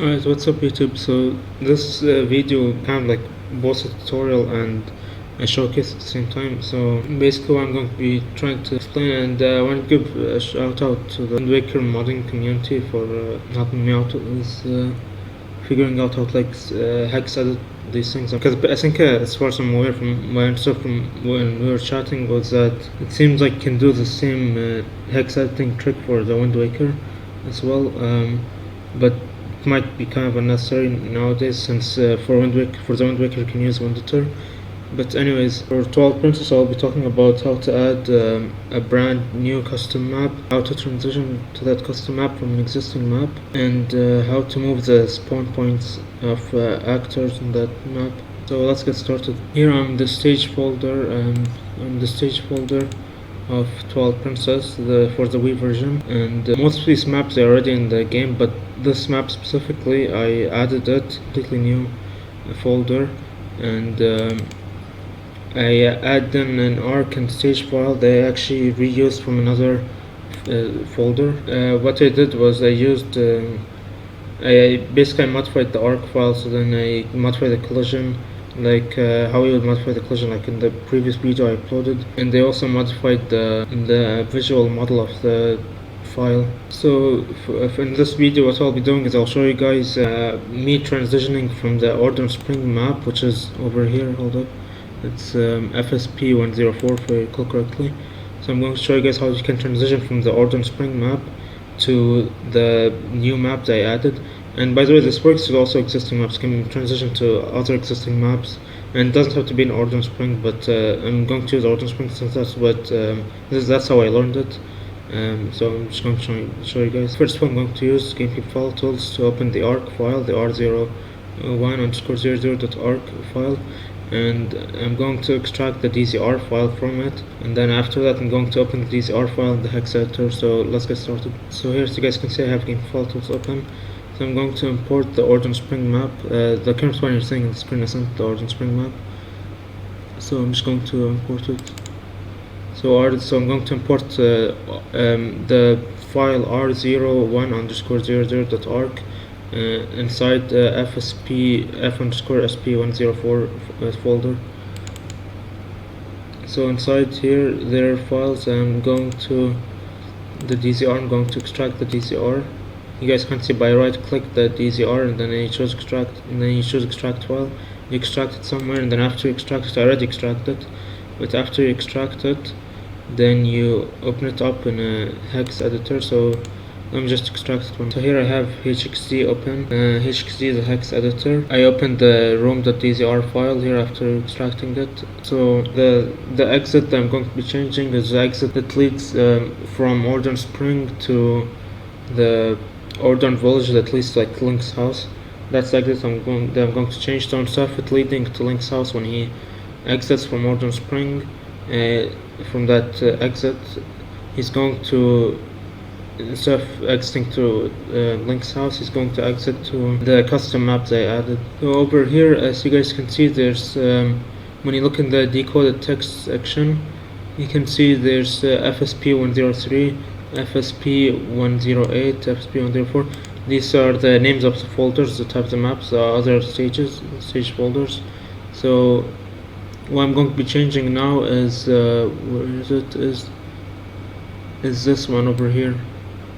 Alright, what's up YouTube? So this video kind of like both a tutorial and a showcase at the same time. So basically what I'm going to be trying to explain, and I want to give a shout out to the Wind Waker modding community for helping me out with this, figuring out how to like hex edit these things. Because I think as far as I'm aware from my answer from when we were chatting was that it seems like you can do the same hex editing trick for the Wind Waker as well, but might be kind of unnecessary nowadays since for the Wind Waker you can use Wind Editor. But anyways, for Twilight Princess I'll be talking about how to add a brand new custom map, how to transition to that custom map from an existing map, and how to move the spawn points of actors in that map. So let's get started. Here I'm the stage folder, of Twilight Princess for the Wii version, and most of these maps are already in the game, but this map specifically I added it, completely new folder, and I add in an arc and stage file they actually reused from another folder. What I did was I basically modified the arc file, so then I modified the collision like how you would modify the collision like in the previous video I uploaded, and they also modified the visual model of the file. So in this video what I'll be doing is I'll show you guys me transitioning from the Order Spring map, which is over here, hold up, it's FSP104 if I recall correctly. So I'm going to show you guys how you can transition from the Order Spring map to the new map that I added. And by the way, this works with also existing maps, can transition to other existing maps, and it doesn't have to be in Order Spring, but I'm going to use Order Spring since that's what that's how I learned it. So I'm just going to show you guys. First of all, I'm going to use GameCube File Tools to open the arc file, the r01_00.arc file, and I'm going to extract the DZR file from it, and then after that I'm going to open the DZR file in the Hex Editor. So let's get started. So here, as you guys can see, I have GameCube File Tools open. So I'm going to import the Order Spring map. The current one you're seeing on the screen isn't the Order Spring map, so I'm just going to import it. So I'm going to import the file r01_00.arc inside f_sp104 folder. So inside here there are files. I'm going to the DZR. I'm going to extract the DZR. You guys can see by right click the DZR and then you choose extract, and then you choose extract file. You extract it somewhere, and then after you extract it, I already extracted, but after you extract it, then you open it up in a Hex Editor. So let me just extract it one. So here I have HXD open. HXD is a Hex Editor. I opened the room.dzr file here after extracting it. So the exit that I'm going to be changing is the exit that leads from Order Spring to the Order Village that leads to like Link's house. That's the exit I'm going to change. So instead of it leading to Link's house when he exits from Order Spring, from that exit, he's going to, instead of exiting to Link's house, he's going to exit to the custom map they added. So over here, as you guys can see, there's when you look in the decoded text section, you can see there's FSP103, FSP108, FSP104. These are the names of the folders that have the maps, the other stage folders. So what I'm going to be changing now is where is it? Is this one over here,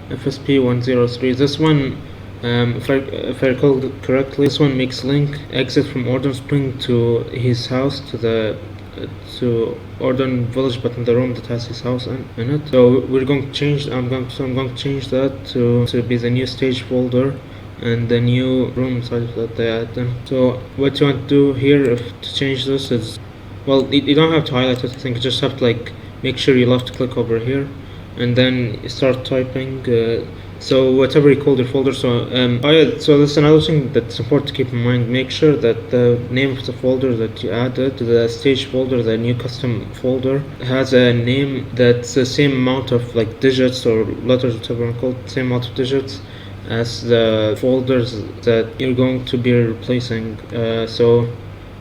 FSP103. This one, if I recall correctly, this one makes Link exit from Order Spring to his house, to Order Village, but in the room that has his house in it. So we're going to change. I'm going to change that to be the new stage folder and the new room inside that they add them. So what you want to do here to change this is, well, you don't have to highlight it. I think you just have to like make sure you left click over here, and then start typing. So whatever you call your folder. So so that's another thing that's important to keep in mind. Make sure that the name of the folder that you added to the stage folder, the new custom folder, has a name that's the same amount of like digits or letters, whatever you call it, same amount of digits as the folders that you're going to be replacing. So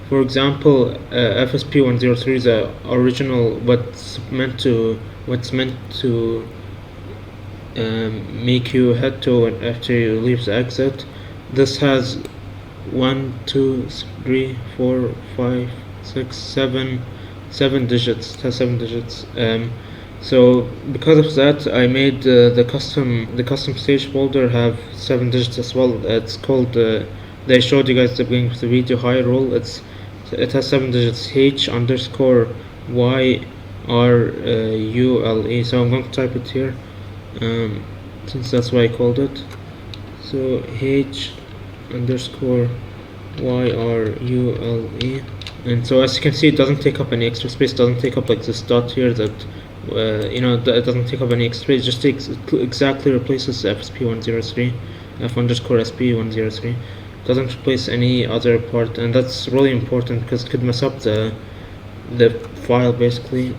for example, FSP103 is the original, what's meant to make you head to after you leave the exit. this has 1, 2, 3, 4, 5, 6, 7 digits. It has 7 digits. So because of that, I made the custom stage folder have 7 digits as well. It's called they showed you guys at the beginning of the video, high roll. It has 7 digits, H underscore Y R U L E. So I'm going to type it here, since that's why I called it. So H underscore Y R U L E. And so as you can see, it doesn't take up any extra space. Doesn't take up like this dot here that it doesn't take up any extra space. It just takes exactly replaces FSP103, F underscore SP103. Doesn't replace any other part, and that's really important because it could mess up the file basically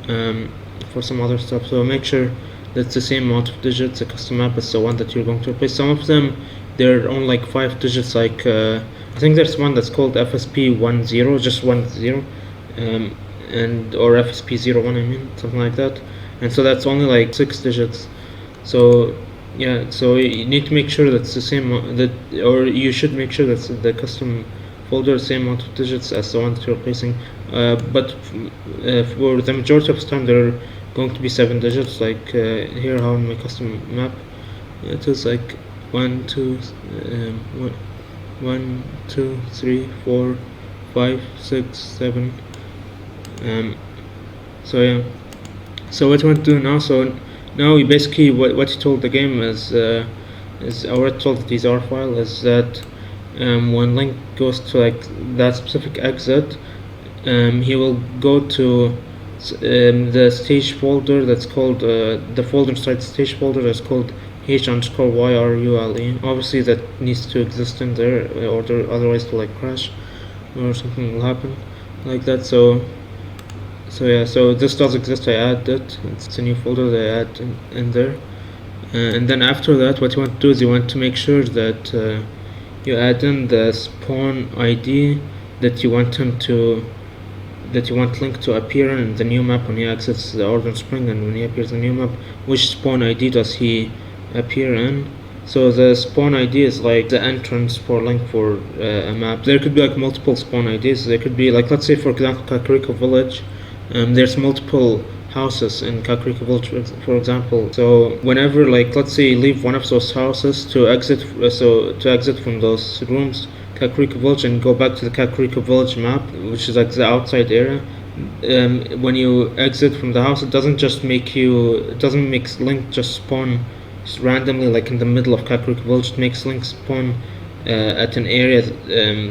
for some other stuff. So make sure that it's the same amount of digits. The custom map is the one that you're going to replace. Some of them they're on like 5 digits, like I think there's one that's called FSP10, just 10, and or FSP01, I mean, something like that. And so that's only like 6 digits. So yeah, so you need to make sure that's the same or you should make sure that's the custom folder the same amount of digits as the one that you're replacing. But for the majority of the time they're going to be 7 digits. Like here, how in my custom map, it is like 1, 2, 3, 4, 5, 6, 7. So yeah. So what you want to do now? So now you basically what you told the game is or what told the TZR file is that when Link goes to like that specific exit, he will go to the stage folder that's called the folder inside the stage folder that's called H underscore Y R U L E. Obviously that needs to exist in there, or otherwise to like crash or something will happen like that. So yeah, so this does exist. I add it. It's a new folder that I add in there. And then after that, what you want to do is you want to make sure that you add in the spawn ID that you want Link to appear in the new map when he exits the Order Spring, and when he appears in the new map, which spawn ID does he appear in. So the spawn ID is like the entrance for Link for a map. There could be like multiple spawn IDs. There could be like, let's say for example, Kakariko Village. There's multiple houses in Kakariko Village, for example. So whenever, like, let's say you leave one of those houses to exit, to exit from those rooms, Kakariko Village, and go back to the Kakariko Village map, which is like the outside area. When you exit from the house, it doesn't make Link just spawn just randomly like in the middle of Kakariko Village. It makes Link spawn at an area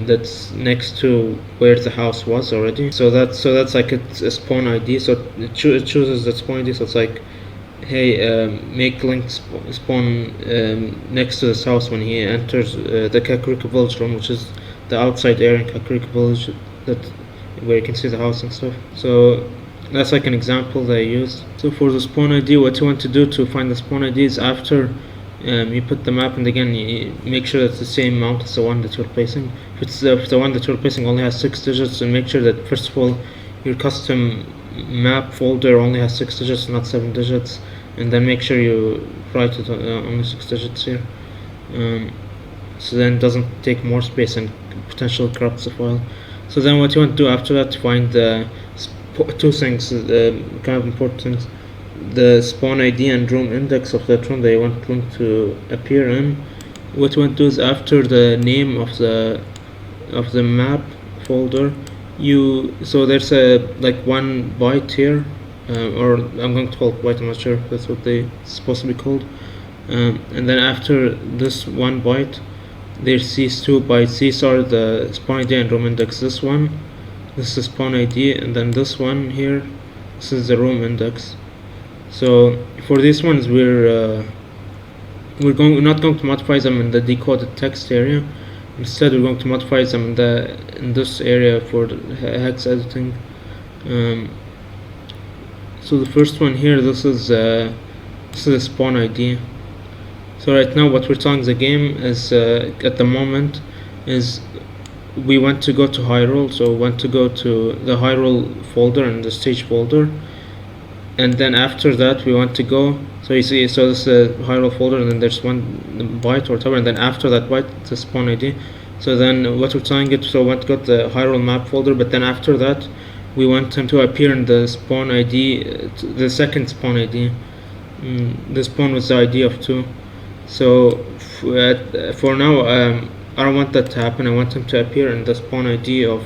that's next to where the house was already. So that's like a spawn ID. So it chooses that spawn ID. So it's like, hey, make Link spawn next to this house when he enters the Kakariko Village room, which is the outside area in Kakariko Village where you can see the house and stuff. So that's like an example that I used. So for the spawn ID, what you want to do to find the spawn ID is after you put the map, and again you make sure it's the same amount as the one that you're replacing. If the one that you're replacing only has 6 digits, then make sure that first of all your custom map folder only has 6 digits, not 7 digits, and then make sure you write it only 6 digits here, so then it doesn't take more space and potentially corrupts the file. So then what you want to do after that, to find the two things, kind of important things: the spawn ID and room index of that room that you want Link to appear in. What you want to do is after the name of the map folder, so there's a like 1 byte here, or I'm going to call it byte, I'm not sure if that's what they're supposed to be called, and then after this 1 byte there's these 2 bytes. These are the spawn ID and room index. This is the spawn ID, and then this one here, this is the room index. So for these ones we're not going to modify them in the decoded text area. Instead we're going to modify them in this area for hex editing. So the first one here, this is a spawn ID. So right now what we're telling the game is at the moment is we want to go to high roll. So we want to go to the high roll folder and the stage folder, and then after that we want to go, so you see, so this is a high roll folder, and then there's one byte or whatever, and then after that byte the spawn ID. So then what we're telling it, so we want to go to the high roll map folder, but then after that we want him to appear in the spawn ID, the second spawn ID. The spawn was the ID of 2. So for now I don't want that to happen. I want him to appear in the spawn ID of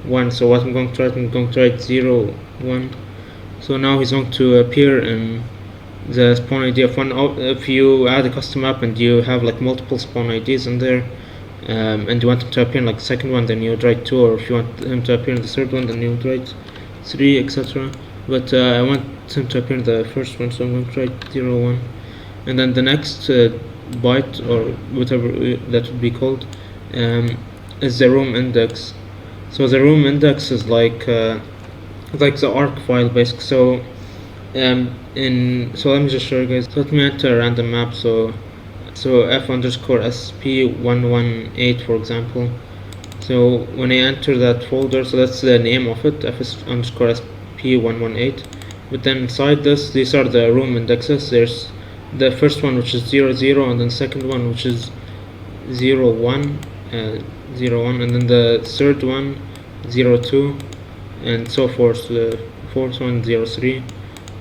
1. So what I'm going to write, I'm going to write 0, 1. So now he's going to appear in the spawn ID of 1. If you add a custom map and you have like multiple spawn IDs in there, and you want him to appear in like the second one, then you would write 2, or if you want him to appear in the third one, then you would write 3, etc. But I want him to appear in the first one, so I'm going to write 0, 1. And then the next byte, or whatever that would be called, is the room index. So the room index is like the arc file basically. So so let me just show you guys. So let me enter a random map. So f_sp118 for example. So when I enter that folder, so that's the name of it, f_sp118. But then inside this, these are the room indexes. There's the first one, which is 0, 0, and then the second one, which is 0, 1, 0, 1, and then the third one 0, 2, and so forth. The fourth one 0, 3.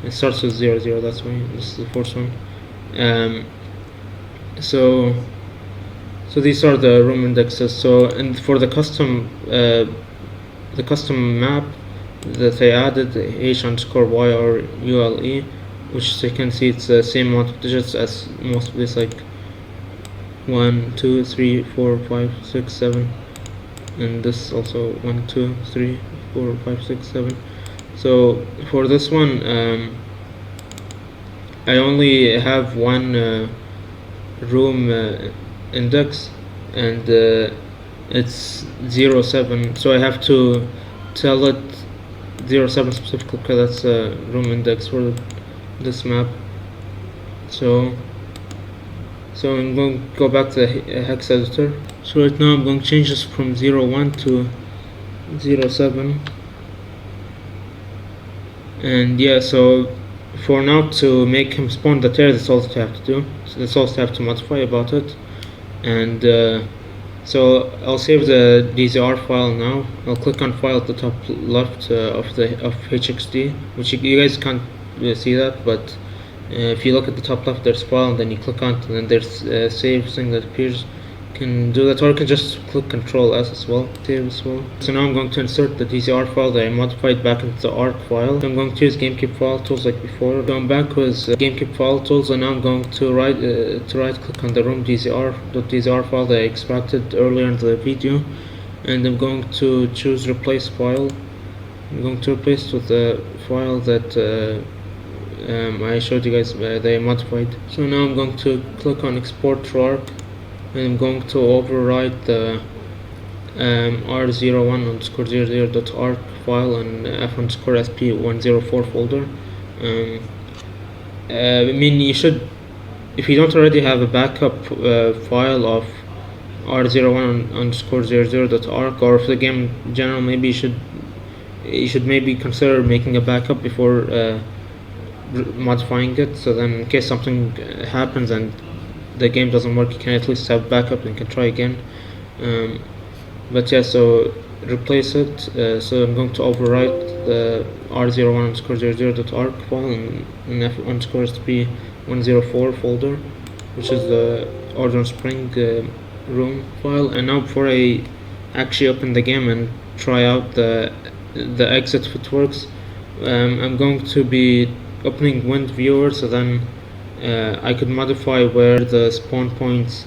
It starts with 0, 0, that's why this is the fourth one. So these are the room indexes. So, and for the custom map that I added, h_y_ule, which as you can see, it's the same amount of digits as most of this, like 1, 2, 3, 4, 5, 6, 7, and this also 1, 2, 3, 4, 5, 6, 7. So for this one, I only have one room index, and it's 0, 7. So I have to tell it 0, 7 specifically, because that's a room index for this map. So I'm going to go back to the Hex Editor. So right now I'm going to change this from 0, 1 to 0, 7. And yeah, so for now, to make him spawn the tear, that's all that you have to do. So that's all you have to modify about it. And so I'll save the DZR file now. I'll click on file at the top left of HXD, which you guys can't see that, but if you look at the top left, there's file, and then you click on it, and then there's save thing that appears. You can do that, or you can just click Ctrl S as well, save as well. So now I'm going to insert the DZR file that I modified back into the ARC file. So I'm going to use GameKeep file tools like before. So I'm back with GameKeep file tools, and now I'm going to right click on the room .dzr file that I extracted earlier in the video, and I'm going to choose replace file. I'm going to replace it with the file that I showed you guys that I modified. So now I'm going to click on export to ARC, and I'm going to overwrite the r01_00.arc file and f_sp104 folder. I mean, you should, if you don't already have a backup file of r01_00.arc, or if the game in general, maybe you should maybe consider making a backup before modifying it, so then in case something happens and the game doesn't work, you can at least have backup and can try again. But yeah, so replace it. So I'm going to overwrite the r01_00.arc file and f_sp104 folder, which is the Order Spring room file. And now before I actually open the game and try out the exit if it works, I'm going to be opening Wind Viewer, so then I could modify where the spawn points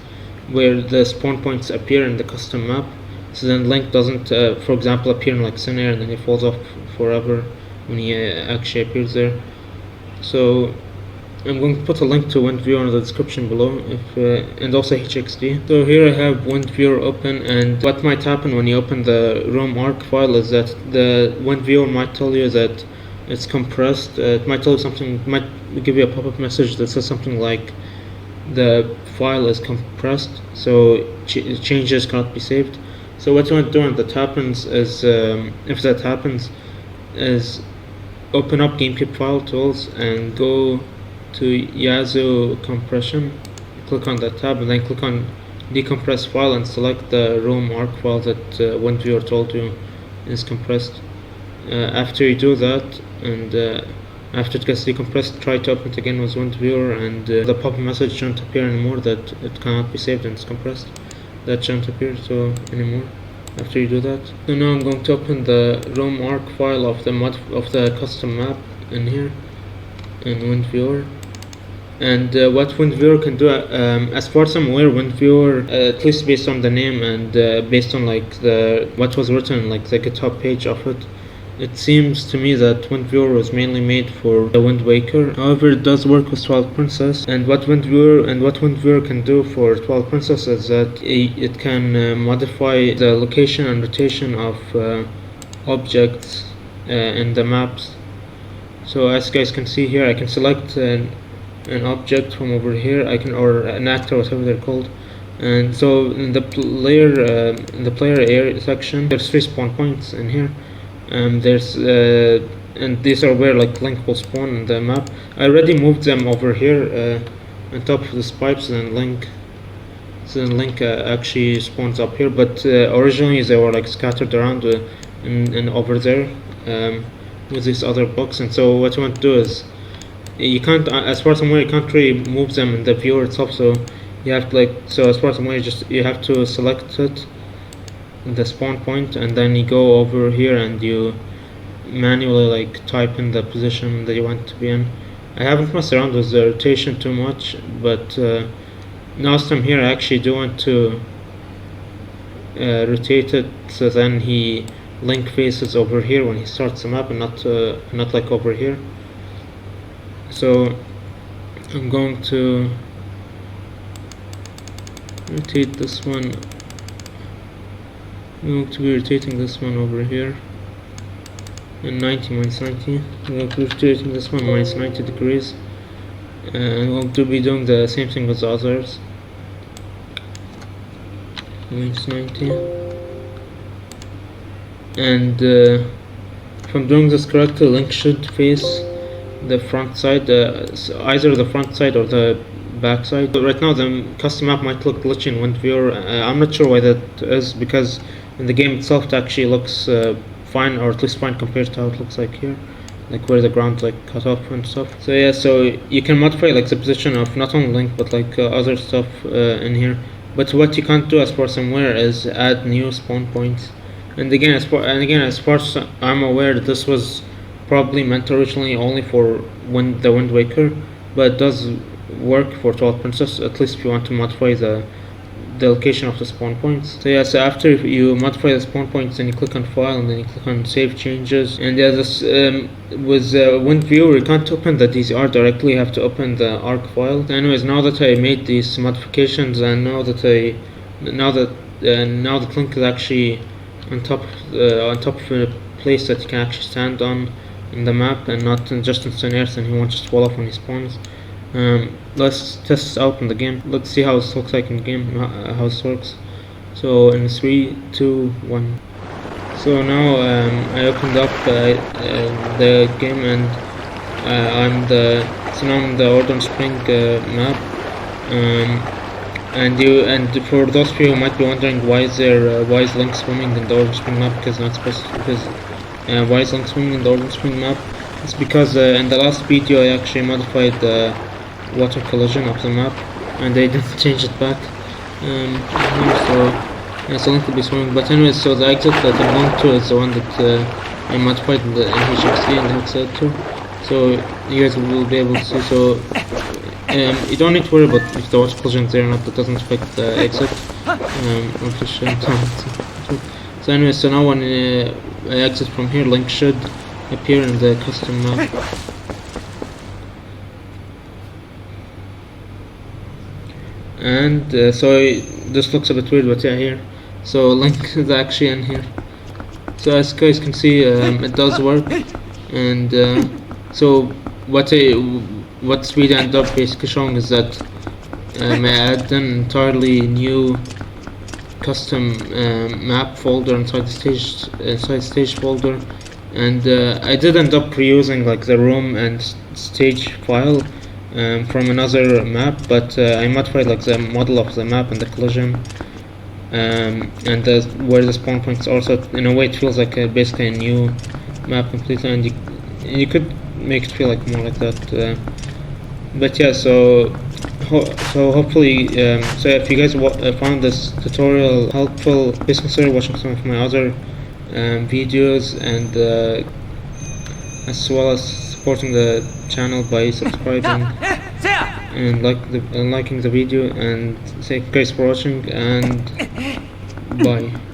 appear in the custom map. So then Link doesn't, for example, appear in like thin air and then he falls off forever when he actually appears there. So I'm going to put a link to Wind Viewer in the description below, and also HXD. So here I have Wind Viewer open, and what might happen when you open the ROM ARC file is that the Wind Viewer might tell you that it's compressed. It might tell you something, it might give you a pop-up message that says something like the file is compressed, so changes cannot be saved. So what you want to do when that happens is, if that happens, is open up GameCube file tools and go to Yazoo compression, click on that tab, and then click on decompress file and select the ROM arc file that WinViewer told you is compressed. After you do that, and after it gets decompressed, try to open it again with WinViewer, and the pop-up message shouldn't appear anymore that it cannot be saved and it's compressed. That shouldn't appear anymore after you do that. So now I'm going to open the ROM arc file of the custom map in here in WinViewer. And what WinViewer can do, as far as I'm aware, WinViewer, at least based on the name and based on like what was written, like the GitHub page of it, it seems to me that WinViewer was mainly made for the Wind Waker. However, it does work with Twilight Princess, and what WinViewer can do for Twilight Princess is that it can modify the location and rotation of objects in the maps. So as you guys can see here, I can select an object from over here, or an actor, whatever they're called. And so in the player area section, there's 3 spawn points in here. There's and these are where like Link will spawn in the map. I already moved them over here on top of these pipes, and Link actually spawns up here. But originally they were like scattered around and over there with these other blocks. And so what you want to do is, you can't, as far as I'm aware, you can't really move them in the viewer itself. So you have to as far as I'm aware, you have to select it, the spawn point, and then you go over here and you manually like type in the position that you want to be in. I haven't messed around with the rotation too much, but now that I'm here, I actually do want to rotate it so then Link faces over here when he starts the map, and not like over here. So I'm going to rotate this one. I'm going to be rotating this one over here and 90 minus 90. I'm going to be rotating this one minus 90 degrees, and I'm going to be doing the same thing with the others. Minus 90. And if I'm doing this correctly, Link should face the front side, either the front side or the back side. But right now the custom map might look glitchy in WinViewer. I'm not sure why that is, because in the game itself it actually looks fine, or at least fine compared to how it looks like here, like where the ground's like cut off and stuff. So yeah, so you can modify like the position of not only Link but like other stuff in here. But what you can't do, as far as I'm aware, is add new spawn points. And again, as far as I'm aware, this was probably meant originally only for the Wind Waker, but it does work for Twilight Princess, at least if you want to modify the location of the spawn points. So yeah, so after you modify the spawn points, then you click on File, and then you click on Save Changes. And yeah, this with WinViewer, you can't open the DZR directly, you have to open the ARC file. So anyways, now that I made these modifications, and now that Link is actually on top of a place that you can actually stand on in the map, and not just in thin air, and he won't just fall off when he spawns. Let's test this out in the game. Let's see how this looks like in the game, how this works. So in 3, 2, 1. So now I opened up the game, and I'm now in the Orange Spring map. And for those of you who might be wondering why is Link swimming in the Orange Spring map, because not supposed to, why is Link swimming in the Orange Spring map? It's because in the last video I actually modified the water collision of the map, and they didn't change it back. So Link will be swimming. But anyways, so the exit that I'm going to is the one that I modified in HXD and the Hex Editor. So you guys will be able to see. So you don't need to worry about if the water collision is there or not. That doesn't affect the exit. So anyway, so now when I exit from here, Link should appear in the custom map. And so this looks a bit weird, but yeah, here. So Link is actually in here. So as you guys can see, it does work. And so what this video ended up basically showing is that I add an entirely new custom map folder inside the stage folder, and I did end up reusing like the room and stage file from another map, but I modified like the model of the map and the collision, and where the spawn points are. So in a way it feels like basically a new map completely, and you could make it feel like more like that. But yeah, so hopefully, so if you guys found this tutorial helpful, please consider watching some of my other videos, and as well as supporting the channel by subscribing and liking the video. And thank you guys for watching, and bye.